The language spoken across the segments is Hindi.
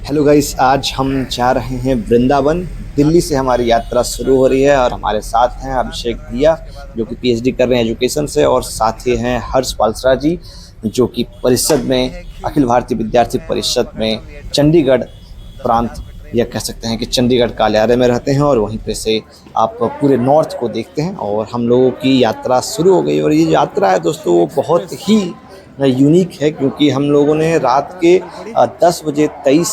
हेलो गाइस, आज हम जा रहे हैं वृंदावन। दिल्ली से हमारी यात्रा शुरू हो रही है और हमारे साथ हैं अभिषेक भैया जो कि पीएचडी कर रहे हैं एजुकेशन से, और साथ ही हैं हर्ष पालसरा जी जो कि परिषद में, अखिल भारतीय विद्यार्थी परिषद में चंडीगढ़ प्रांत या कह सकते हैं कि चंडीगढ़ कार्यालय में रहते हैं, और वहीं पे से आप पूरे नॉर्थ को देखते हैं। और हम लोगों की यात्रा शुरू हो गई, और ये यात्रा है दोस्तों वो बहुत ही यूनिक है, क्योंकि हम लोगों ने रात के 10 बजे 23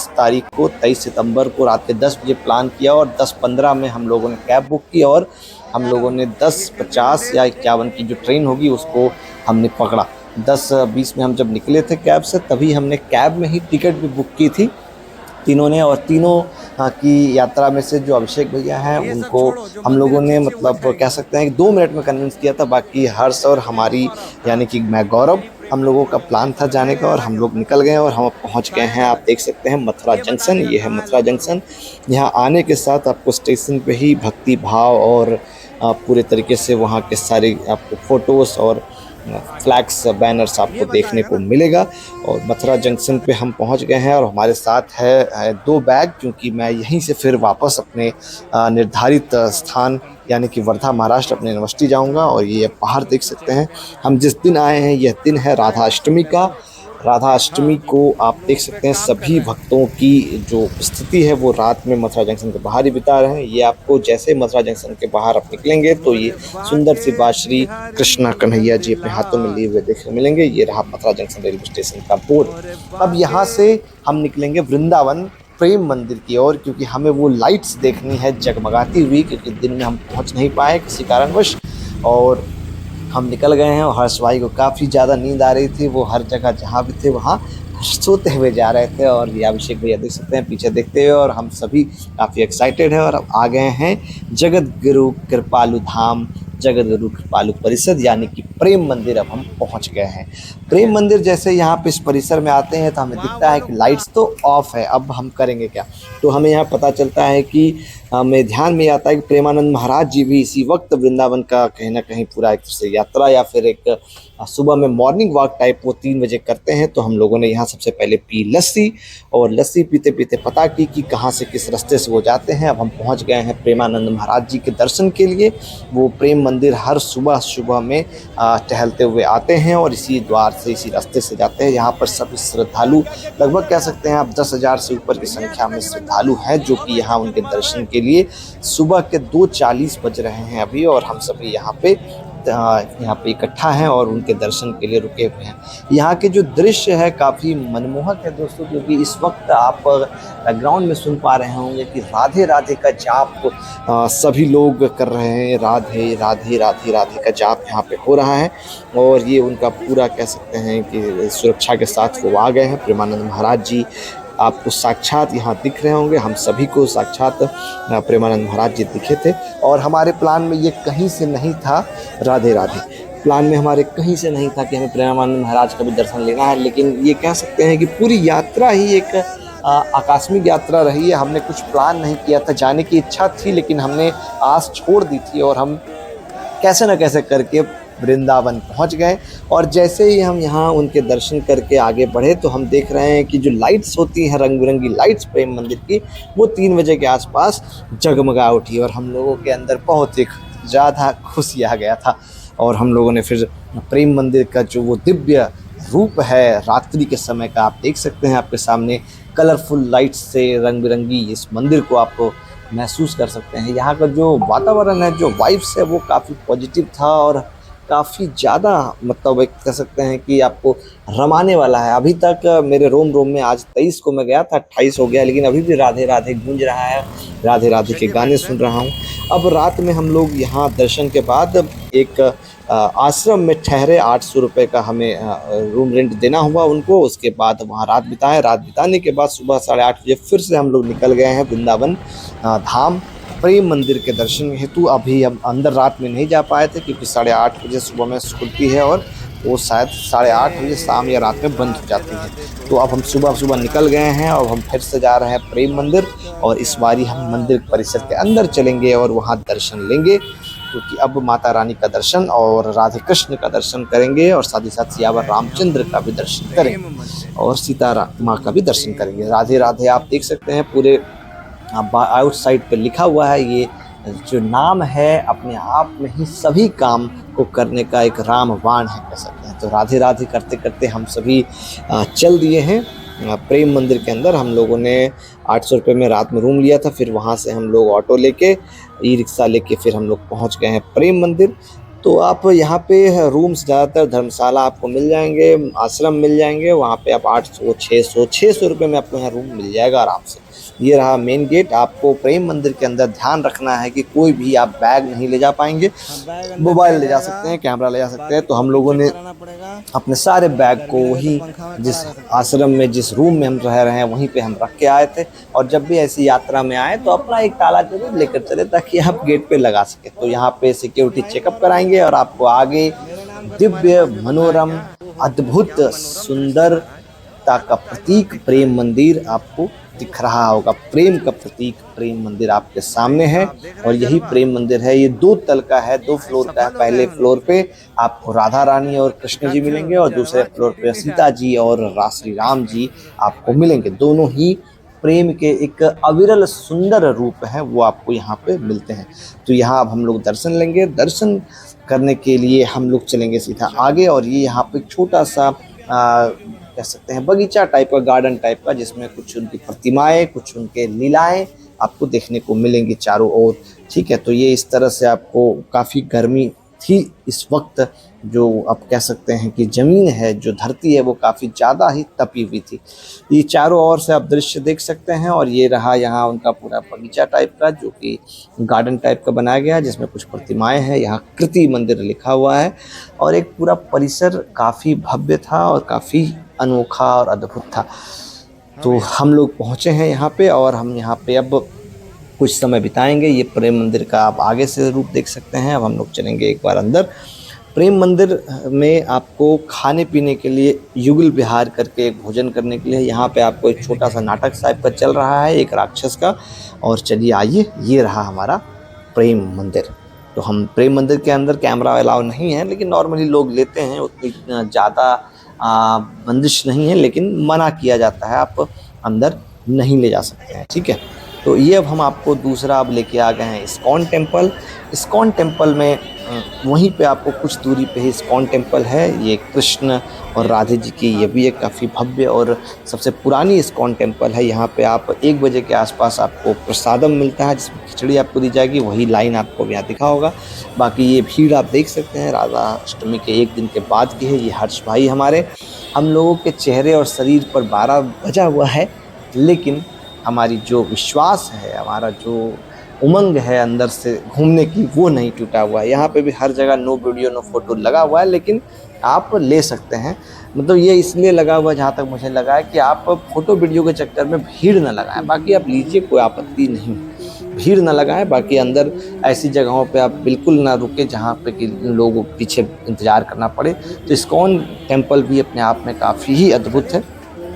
सितंबर को रात के 10 बजे प्लान किया, और 10:15 में हम लोगों ने कैब बुक की, और हम लोगों ने 10:50 या 51 की जो ट्रेन होगी उसको हमने पकड़ा। 10:20 में हम जब निकले थे कैब से, तभी हमने कैब में ही टिकट भी बुक की थी तीनों ने। और तीनों की यात्रा में से जो अभिषेक भैया हैं उनको हम लोगों ने मतलब कह सकते हैं कि 2 मिनट में कन्विंस किया था। बाकी हर्ष और हमारी यानी कि मैं गौरव, हम लोगों का प्लान था जाने का, और हम लोग निकल गए और हम पहुंच गए हैं। आप देख सकते हैं मथुरा जंक्शन, ये है मथुरा जंक्शन। यहाँ आने के साथ आपको स्टेशन पे ही भक्ति भाव और पूरे तरीके से वहाँ के सारे आपको फ़ोटोज़ और फ्लैग्स बैनर्स आपको देखने को मिलेगा। और मथुरा जंक्शन पे हम पहुंच गए हैं, और हमारे साथ है 2 बैग, क्योंकि मैं यहीं से फिर वापस अपने निर्धारित स्थान यानी कि वर्धा महाराष्ट्र अपने यूनिवर्सिटी जाऊंगा। और ये पहाड़ देख सकते हैं, हम जिस दिन आए हैं यह दिन है राधा अष्टमी का। राधा अष्टमी को आप देख सकते हैं सभी भक्तों की जो स्थिति है वो रात में मथुरा जंक्शन के बाहर ही बिता रहे हैं। ये आपको जैसे मथुरा जंक्शन के बाहर आप निकलेंगे तो ये सुंदर सी बात श्री कृष्णा कन्हैया जी अपने हाथों में लिए हुए देखने मिलेंगे। ये रहा मथुरा जंक्शन रेलवे स्टेशन का बोर्ड। अब यहाँ से हम निकलेंगे वृंदावन प्रेम मंदिर की ओर, क्योंकि हमें वो लाइट्स देखनी है जगमगाती हुई, क्योंकि दिन में हम पहुँच नहीं पाए किसी कारणवश। और हम निकल गए हैं, और हर्ष भाई को काफ़ी ज़्यादा नींद आ रही थी। वो हर जगह जहाँ भी थे वहाँ सोते हुए जा रहे थे, और ये अभिषेक भैया देख सकते हैं पीछे देखते हुए। और हम सभी काफ़ी एक्साइटेड हैं, और अब आ गए हैं जगत गुरु कृपालु धाम, जगत गुरु कृपालु परिषद यानी कि प्रेम मंदिर। अब हम पहुंच गए हैं प्रेम मंदिर। जैसे यहाँ पे इस परिसर में आते हैं तो हमें दिखता है कि लाइट्स तो ऑफ है। अब हम करेंगे क्या, तो हमें यहाँ पता चलता है कि हमें ध्यान में आता है कि प्रेमानंद महाराज जी भी इसी वक्त वृंदावन का कहीं ना कहीं पूरा एक यात्रा या फिर एक सुबह में मॉर्निंग वॉक टाइप वो 3 बजे करते हैं। तो हम लोगों ने यहाँ सबसे पहले पी लस्सी, और लस्सी पीते पीते पता की कि कहाँ से किस रास्ते से वो जाते हैं। अब हम पहुँच गए हैं प्रेमानंद महाराज जी के दर्शन के लिए। वो प्रेम मंदिर हर सुबह सुबह में टहलते हुए आते हैं, और इसी द्वार से इसी रास्ते से जाते हैं। यहाँ पर सभी श्रद्धालु, लगभग कह सकते हैं आप 10,000 से ऊपर की संख्या में श्रद्धालु हैं जो कि यहाँ उनके दर्शन के लिए सुबह के 2:40 बज रहे हैं अभी, और हम सभी यहाँ पे इकट्ठा हैं और उनके दर्शन के लिए रुके हुए हैं। यहाँ के जो दृश्य है काफ़ी मनमोहक है दोस्तों, क्योंकि इस वक्त आप बैकग्राउंड में सुन पा रहे होंगे कि राधे राधे का जाप सभी लोग कर रहे हैं। राधे राधे राधे राधे का जाप यहाँ पे हो रहा है, और ये उनका पूरा कह सकते हैं कि सुरक्षा के साथ वो आ गए हैं। प्रेमानंद महाराज जी आपको साक्षात यहाँ दिख रहे होंगे, हम सभी को साक्षात प्रेमानंद महाराज जी दिखे थे। और हमारे प्लान में ये कहीं से नहीं था, राधे राधे प्लान में हमारे कहीं से नहीं था कि हमें प्रेमानंद महाराज का भी दर्शन लेना है। लेकिन ये कह सकते हैं कि पूरी यात्रा ही एक आकस्मिक यात्रा रही है। हमने कुछ प्लान नहीं किया था, जाने की इच्छा थी लेकिन हमने आस छोड़ दी थी, और हम कैसे न कैसे करके वृंदावन पहुंच गए। और जैसे ही हम यहाँ उनके दर्शन करके आगे बढ़े तो हम देख रहे हैं कि जो लाइट्स होती हैं, रंग बिरंगी लाइट्स प्रेम मंदिर की, वो 3 बजे के आसपास जगमगा उठी, और हम लोगों के अंदर बहुत ही ज़्यादा खुशी आ गया था। और हम लोगों ने फिर प्रेम मंदिर का जो वो दिव्य रूप है रात्रि के समय का, आप देख सकते हैं आपके सामने कलरफुल लाइट्स से रंग बिरंगी इस मंदिर को आपको महसूस कर सकते हैं। यहाँ का जो वातावरण है, जो वाइब्स है, वो काफ़ी पॉजिटिव था, और काफ़ी ज़्यादा मतलब एक कह सकते हैं कि आपको रमाने वाला है। अभी तक मेरे रोम रोम में, आज 23 को मैं गया था, 28 हो गया, लेकिन अभी भी राधे राधे गूंज रहा है, राधे राधे के गाने सुन रहा हूँ। अब रात में हम लोग यहाँ दर्शन के बाद एक आश्रम में ठहरे। 800 रुपये का हमें रूम रेंट देना हुआ उनको। उसके बाद वहाँ रात बिताए। रात बिताने के बाद सुबह 8:30 बजे फिर से हम लोग निकल गए हैं वृंदावन धाम प्रेम मंदिर के दर्शन हेतु। अभी हम अंदर रात में नहीं जा पाए थे क्योंकि 8:30 बजे सुबह में खुलती है, और वो शायद 8:30 बजे शाम या रात में बंद हो जाती है। तो अब हम सुबह सुबह निकल गए हैं, और हम फिर से जा रहे हैं प्रेम मंदिर, और इस बारी हम मंदिर परिसर के अंदर चलेंगे और वहाँ दर्शन लेंगे। क्योंकि अब माता रानी का दर्शन और राधे कृष्ण का दर्शन करेंगे और साथ ही साथ सियावर रामचंद्र का भी दर्शन करेंगे और सीता माँ का भी दर्शन करेंगे। राधे राधे आप देख सकते हैं पूरे आउटसाइड पे लिखा हुआ है। ये जो नाम है अपने आप में ही सभी काम को करने का एक रामबाण है कह सकते हैं। तो राधे राधे करते करते हम सभी चल दिए हैं प्रेम मंदिर के अंदर। हम लोगों ने 800 रुपये में रात में रूम लिया था, फिर वहाँ से हम लोग ऑटो लेके ई रिक्शा लेके फिर हम लोग पहुँच गए हैं प्रेम मंदिर। तो आप यहाँ पे रूम्स ज़्यादातर धर्मशाला आपको मिल जाएंगे, आश्रम मिल जाएंगे, वहाँ पे आप 800 600 रुपये में आपको यहाँ रूम मिल जाएगा आराम से। ये रहा मेन गेट। आपको प्रेम मंदिर के अंदर ध्यान रखना है कि कोई भी आप बैग नहीं ले जा पाएंगे। मोबाइल ले जा सकते हैं, कैमरा ले जा सकते हैं। तो हम लोगों ने अपने सारे बैग को वहीं जिस आश्रम में जिस रूम में हम रह रहे हैं वहीं पे हम रख के आए थे। और जब भी ऐसी यात्रा में आए तो अपना एक ताला जरूर लेकर चले ताकि आप गेट पे लगा सके। तो यहाँ पे सिक्योरिटी चेकअप कराएंगे और आपको आगे दिव्य मनोरम अद्भुत सुंदरता का प्रतीक प्रेम मंदिर आपको दिख रहा होगा। प्रेम का प्रतीक प्रेम मंदिर आपके सामने है और यही प्रेम मंदिर है। ये 2 तल का है, 2 फ्लोर का है। पहले फ्लोर पे आपको राधा रानी और कृष्ण जी मिलेंगे और दूसरे फ्लोर पे सीता जी और श्री राम जी आपको मिलेंगे। दोनों ही प्रेम के एक अविरल सुंदर रूप हैं, वो आपको यहाँ पे मिलते हैं। तो यहाँ अब हम लोग दर्शन लेंगे। दर्शन करने के लिए हम लोग चलेंगे सीधा आगे और ये यहाँ पे छोटा सा कह सकते हैं बगीचा टाइप का, गार्डन टाइप का, जिसमें कुछ उनकी प्रतिमाएं, कुछ उनके लीलाएं आपको देखने को मिलेंगी चारों ओर। ठीक है, तो ये इस तरह से आपको काफ़ी गर्मी थी इस वक्त। जो आप कह सकते हैं कि ज़मीन है, जो धरती है, वो काफ़ी ज़्यादा ही तपी हुई थी। ये चारों ओर से आप दृश्य देख सकते हैं। और ये रहा यहाँ उनका पूरा बगीचा टाइप का, जो कि गार्डन टाइप का बनाया गया है, जिसमें कुछ प्रतिमाएं हैं। यहाँ कृति मंदिर लिखा हुआ है और एक पूरा परिसर काफ़ी भव्य था और काफ़ी अनोखा और अद्भुत था। तो हम लोग पहुँचे हैं यहाँ पे और हम यहाँ पे अब कुछ समय बिताएंगे। ये प्रेम मंदिर का आप आगे से रूप देख सकते हैं। अब हम लोग चलेंगे एक बार अंदर। प्रेम मंदिर में आपको खाने पीने के लिए युगल विहार करके एक भोजन करने के लिए यहाँ पे आपको एक छोटा सा नाटक टाइप का चल रहा है, एक राक्षस का। और चलिए आइए, ये रहा हमारा प्रेम मंदिर। तो हम प्रेम मंदिर के अंदर कैमरा अलाउ नहीं है, लेकिन नॉर्मली लोग लेते हैं, उतनी ज़्यादा बंदिश नहीं है, लेकिन मना किया जाता है, आप अंदर नहीं ले जा सकते हैं। ठीक है, तो ये अब हम आपको दूसरा अब लेके आ गए हैं इस्कॉन टेम्पल। इस्कॉन टेम्पल में वहीं पे आपको कुछ दूरी पे ही इस्कॉन टेम्पल है। ये कृष्ण और राधे जी की ये भी एक काफ़ी भव्य और सबसे पुरानी इस्कॉन टेम्पल है। यहाँ पे आप 1 बजे के आसपास आपको प्रसादम मिलता है, जिसमें खिचड़ी आपको दी जाएगी। वही लाइन आपको यहाँ दिखा होगा। बाकी ये भीड़ आप देख सकते हैं, राधा अष्टमी के 1 दिन के बाद की है। ये हर्ष भाई हमारे, हम लोगों के चेहरे और शरीर पर 12 बजा हुआ है, लेकिन हमारी जो विश्वास है, हमारा जो उमंग है अंदर से घूमने की, वो नहीं टूटा हुआ है। यहाँ पे भी हर जगह नो वीडियो नो फोटो लगा हुआ है, लेकिन आप ले सकते हैं। मतलब ये इसलिए लगा हुआ है, जहाँ तक मुझे लगा है, कि आप फोटो वीडियो के चक्कर में भीड़ ना लगाएं। बाकी आप लीजिए, कोई आपत्ति नहीं, भीड़ ना लगाएं। बाकी अंदर ऐसी जगहों पे आप बिल्कुल ना रुके जहाँ पे कि लोगों पीछे इंतज़ार करना पड़े। तो इस्कॉन टेम्पल भी अपने आप में काफ़ी ही अद्भुत है।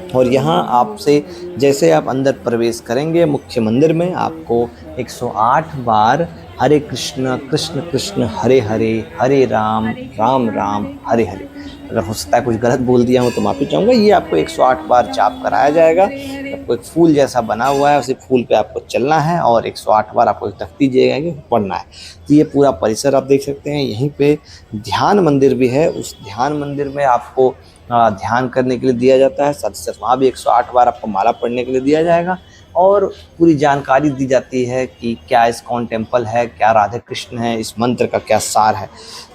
और यहाँ आपसे जैसे आप अंदर प्रवेश करेंगे मुख्य मंदिर में, आपको 108 बार हरे कृष्ण कृष्ण कृष्ण हरे हरे, हरे राम राम राम हरे हरे, अगर हो सकता है कुछ गलत बोल दिया हूँ तो माफ़ी चाहूँगा, ये आपको 108 बार जाप कराया जाएगा। आपको एक फूल जैसा बना हुआ है, उसी फूल पे आपको चलना है और 108 बार आपको एक तख्ती दिएगा कि पढ़ना है। तो ये पूरा परिसर आप देख सकते हैं। यहीं पे ध्यान मंदिर भी है। उस ध्यान मंदिर में आपको ध्यान करने के लिए दिया जाता है। साथ ही साथ वहाँ भी 108 बार आपको माला पढ़ने के लिए दिया जाएगा और पूरी जानकारी दी जाती है कि क्या इस्कॉन टेम्पल है, क्या राधे कृष्ण है, इस मंत्र का क्या सार है।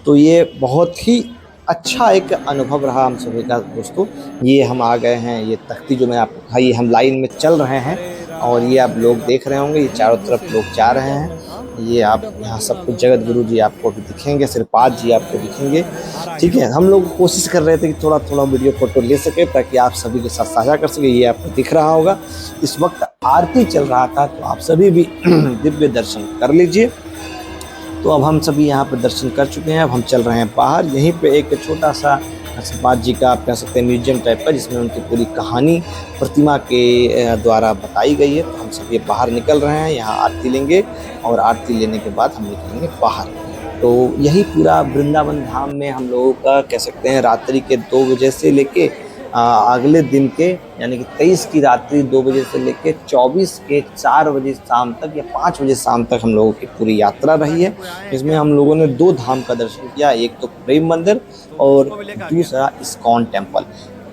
तो ये बहुत ही अच्छा एक अनुभव रहा हम सभी का दोस्तों। ये हम आ गए हैं, ये तख्ती जो मैं आपको कहा, ये हम लाइन में चल रहे हैं और ये आप लोग देख रहे होंगे, ये चारों तरफ लोग जा रहे हैं। ये आप यहाँ सब कुछ जगत गुरु जी आपको भी दिखेंगे, श्रीपाद जी आपको दिखेंगे। ठीक है, हम लोग कोशिश कर रहे थे कि थोड़ा थोड़ा वीडियो फोटो ले सके ताकि आप सभी के साथ साझा कर सके। ये आपको दिख रहा होगा। इस वक्त आरती चल रहा था, तो आप सभी भी दिव्य दर्शन कर लीजिए। तो अब हम सभी यहाँ पर दर्शन कर चुके हैं। अब हम चल रहे हैं बाहर। यहीं पे एक छोटा सा श्रीपाद जी का आप कह सकते हैं म्यूजियम टाइप का, जिसमें उनकी पूरी कहानी प्रतिमा के द्वारा बताई गई है। तो हम सभी बाहर निकल रहे हैं, यहाँ आरती लेंगे और आरती लेने के बाद हम निकलेंगे बाहर। तो यही पूरा वृंदावन धाम में हम लोगों का कह सकते हैं रात्रि के 2 बजे से लेके अगले दिन के यानी कि 23 की रात्रि 2 बजे से लेके 24 के 4 बजे शाम तक या 5 बजे शाम तक हम लोगों की पूरी यात्रा रही है। इसमें हम लोगों ने 2 धाम का दर्शन किया, एक तो प्रेम मंदिर और दूसरा इस्कॉन टेम्पल।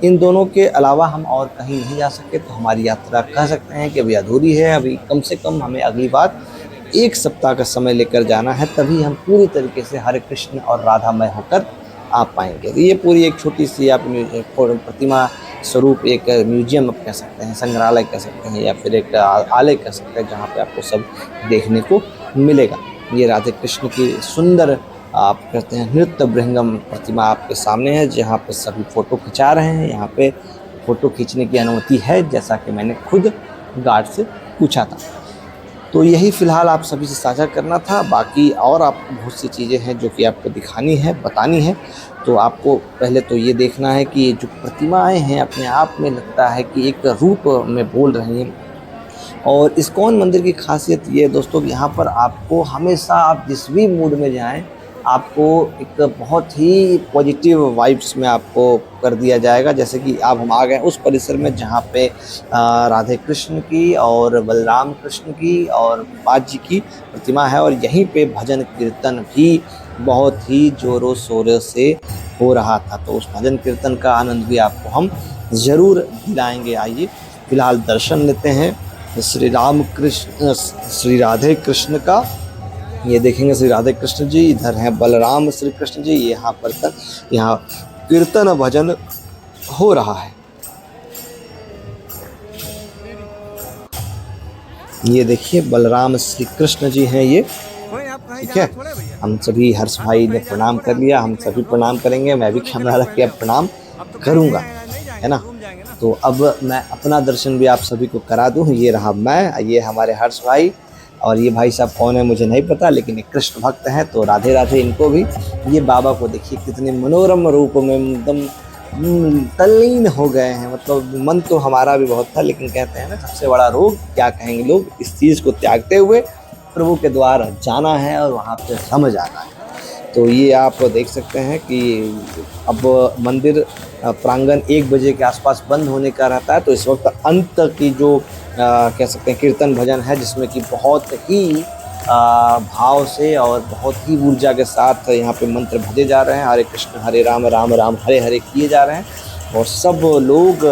इन दोनों के अलावा हम और कहीं नहीं जा सके, तो हमारी यात्रा कह सकते हैं कि अभी अधूरी है। अभी कम से कम हमें अगली बार 1 सप्ताह का समय लेकर जाना है, तभी हम पूरी तरीके से हरे कृष्ण और राधामय होकर आ पाएंगे। तो ये पूरी एक छोटी सी आप प्रतिमा स्वरूप एक म्यूजियम आप कह सकते हैं, संग्रहालय कह सकते हैं, या फिर एक आलय कह सकते हैं, जहाँ पे आपको सब देखने को मिलेगा। ये राधे कृष्ण की सुंदर आप कहते हैं नृत्य भृंगम प्रतिमा आपके सामने है, जहाँ पे सभी फ़ोटो खिंचा रहे हैं। यहाँ पे फ़ोटो खींचने की अनुमति है, जैसा कि मैंने खुद गार्ड से पूछा था। तो यही फ़िलहाल आप सभी से साझा करना था। बाकी और आपको बहुत सी चीज़ें हैं जो कि आपको दिखानी है, बतानी है। तो आपको पहले तो ये देखना है कि ये जो प्रतिमाएँ हैं अपने आप में लगता है कि एक रूप में बोल रही हैं। और इस्कॉन मंदिर की खासियत ये है दोस्तों कि यहाँ पर आपको हमेशा आप जिस भी मूड में जाएं, आपको एक बहुत ही पॉजिटिव वाइब्स में आपको कर दिया जाएगा। जैसे कि अब हम आ गए उस परिसर में जहाँ पे राधे कृष्ण की और बलराम कृष्ण की और बाजी की प्रतिमा है, और यहीं पे भजन कीर्तन भी बहुत ही ज़ोरों शोरों से हो रहा था। तो उस भजन कीर्तन का आनंद भी आपको हम ज़रूर दिलाएंगे। आइए फिलहाल दर्शन लेते हैं श्री राम कृष्ण श्री राधे कृष्ण का। ये देखेंगे श्री राधे कृष्ण जी, इधर हैं बलराम श्री कृष्ण जी। यहाँ पर यहाँ कीर्तन भजन हो रहा है। ये देखिए बलराम श्री कृष्ण जी हैं ये, ठीक है। हम सभी हर्ष भाई ने प्रणाम कर लिया, हम सभी प्रणाम करेंगे। मैं भी कैमरा रख के अब प्रणाम करूँगा, है ना। तो अब मैं अपना दर्शन भी आप सभी को करा दूँ। ये रहा मैं, ये हमारे हर्ष भाई, और ये भाई साहब कौन है मुझे नहीं पता, लेकिन एक कृष्ण भक्त हैं, तो राधे राधे इनको भी। ये बाबा को देखिए कितने मनोरम रूप में एकदम तल्लीन हो गए हैं। मतलब मन तो हमारा भी बहुत था, लेकिन कहते हैं ना सबसे बड़ा रोग क्या कहेंगे लोग, इस चीज़ को त्यागते हुए प्रभु के द्वार जाना है और वहाँ पे समझ आना है। तो ये आप देख सकते हैं कि अब मंदिर प्रांगण 1 बजे के आसपास बंद होने का रहता है। तो इस वक्त अंत की जो कह सकते हैं कीर्तन भजन है, जिसमें कि बहुत ही भाव से और बहुत ही ऊर्जा के साथ यहाँ पे मंत्र भजे जा रहे हैं। हरे कृष्ण हरे राम राम राम हरे हरे किए जा रहे हैं, और सब लोग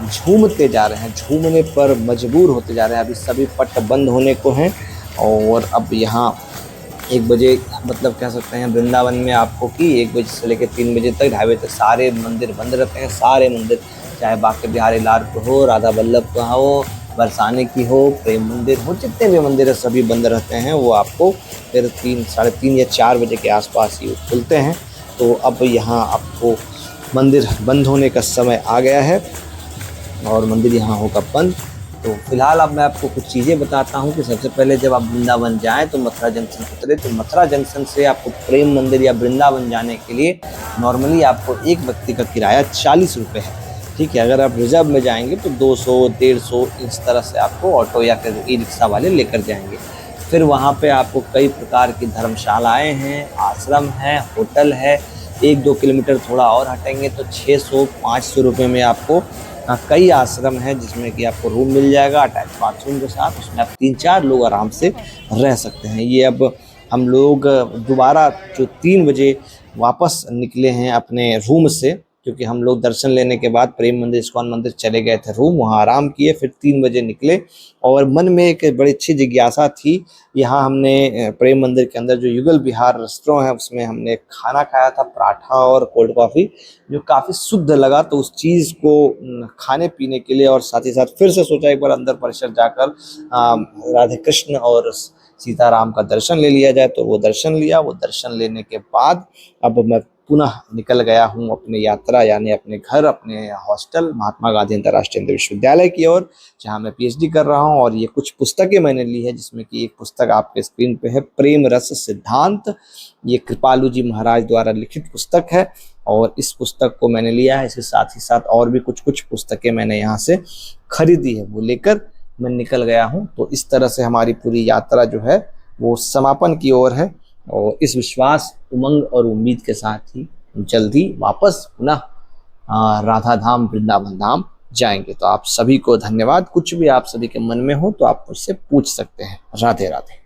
झूमते जा रहे हैं, झूमने पर मजबूर होते जा रहे हैं। अभी सभी पट बंद होने को हैं, और अब यहाँ 1 बजे मतलब कह सकते हैं वृंदावन में आपको कि 1 बजे से लेकर 3 बजे तक, 2:30 बजे तक सारे मंदिर बंद रहते हैं। सारे मंदिर, चाहे बांके बिहारी लाल को हो, राधा वल्लभ का हो, बरसाने की हो, प्रेम मंदिर हो, जितने भी मंदिर है सभी बंद रहते हैं। वो आपको फिर 3, साढ़े 3 या 4 बजे के आसपास ही खुलते हैं। तो अब यहाँ आपको मंदिर बंद होने का समय आ गया है, और मंदिर यहाँ होगा बंद। तो फिलहाल अब मैं आपको कुछ चीज़ें बताता हूँ कि सबसे पहले जब आप वृंदावन जाएं तो मथुरा जंक्शन उतरे। तो मथुरा जंक्शन से आपको प्रेम मंदिर या वृंदावन जाने के लिए नॉर्मली आपको एक व्यक्ति का किराया 40 रुपये है, ठीक है। अगर आप रिजर्व में जाएंगे तो 200, 150 इस तरह से आपको ऑटो या फिर ई रिक्शा वाले लेकर जाएंगे। फिर वहाँ पे आपको कई प्रकार की धर्मशालाएँ हैं, आश्रम है, होटल है। 1-2 किलोमीटर थोड़ा और हटेंगे तो 600-500 रुपये में आपको कई आश्रम हैं, जिसमें कि आपको रूम मिल जाएगा अटैच बाथरूम के साथ। उसमें आप 3-4 लोग आराम से रह सकते हैं। ये अब हम लोग दोबारा जो 3 बजे वापस निकले हैं अपने रूम से, क्योंकि हम लोग दर्शन लेने के बाद प्रेम मंदिर इस्कॉन मंदिर चले गए थे रूम, वहाँ आराम किए, फिर 3 बजे निकले। और मन में एक बड़ी अच्छी जिज्ञासा थी। यहाँ हमने प्रेम मंदिर के अंदर जो युगल विहार रेस्टोरेंट है, उसमें हमने खाना खाया था, पराठा और कोल्ड कॉफ़ी, जो काफ़ी शुद्ध लगा। तो उस चीज़ को खाने पीने के लिए और साथ ही साथ फिर से सोचा एक बार अंदर परिसर जाकर राधे कृष्ण और सीताराम का दर्शन ले लिया जाए। तो वो दर्शन लिया। वो दर्शन लेने के बाद अब मैं पुनः निकल गया हूँ अपनी यात्रा, यानी अपने घर, अपने हॉस्टल महात्मा गांधी अंतर्राष्ट्रीय हिंदी विश्वविद्यालय की ओर, जहाँ मैं पीएचडी कर रहा हूँ। और ये कुछ पुस्तकें मैंने ली है, जिसमें कि एक पुस्तक आपके स्क्रीन पे है, प्रेम रस सिद्धांत। ये कृपालु जी महाराज द्वारा लिखित पुस्तक है, और इस पुस्तक को मैंने लिया है। इसके साथ ही साथ और भी कुछ पुस्तकें मैंने यहाँ से खरीदी है, वो लेकर मैं निकल गया हूँ। तो इस तरह से हमारी पूरी यात्रा जो है वो समापन की ओर है। और इस विश्वास, उमंग और उम्मीद के साथ ही जल्द ही वापस पुनः राधा धाम, वृंदावन धाम जाएंगे। तो आप सभी को धन्यवाद। कुछ भी आप सभी के मन में हो तो आप मुझसे पूछ सकते हैं। राधे राधे।